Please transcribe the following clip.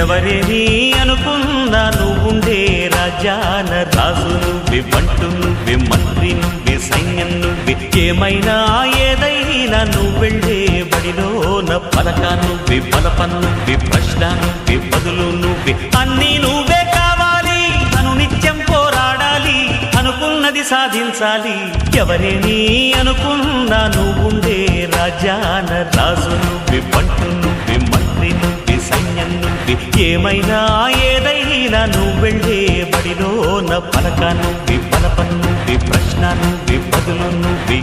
ఎవరేని అనుకున్నా నువ్వుండే రాజాన రాజు నువ్వే, బంటు నువ్వే, మంత్రి నువ్వే, సైన్యం నువ్వే, ఏమైనా ఏదైనా నువ్వెళ్ళే బడిలోన పలక నువ్వే, బలపం నువ్వే, ప్రశ్న నువ్వే, బదులు నువ్వే, అన్నీ నువ్వే కావాలి. అను నిత్యం పోరాడాలి, అనుకున్నది సాధించాలి. ఎవరేని అనుకున్నా నువ్వుండే రాజాన రాజు నువ్వే, బంటు నువ్వే, మంత్రి నువ్వే, సైన్యం నువ్వే, ఏమైనా ఏదైనా నువ్వెళ్ళే బడిలోన పలక నువ్వే, బలపం నువ్వే, ప్రశ్న నువ్వే, బదులు నువ్వే.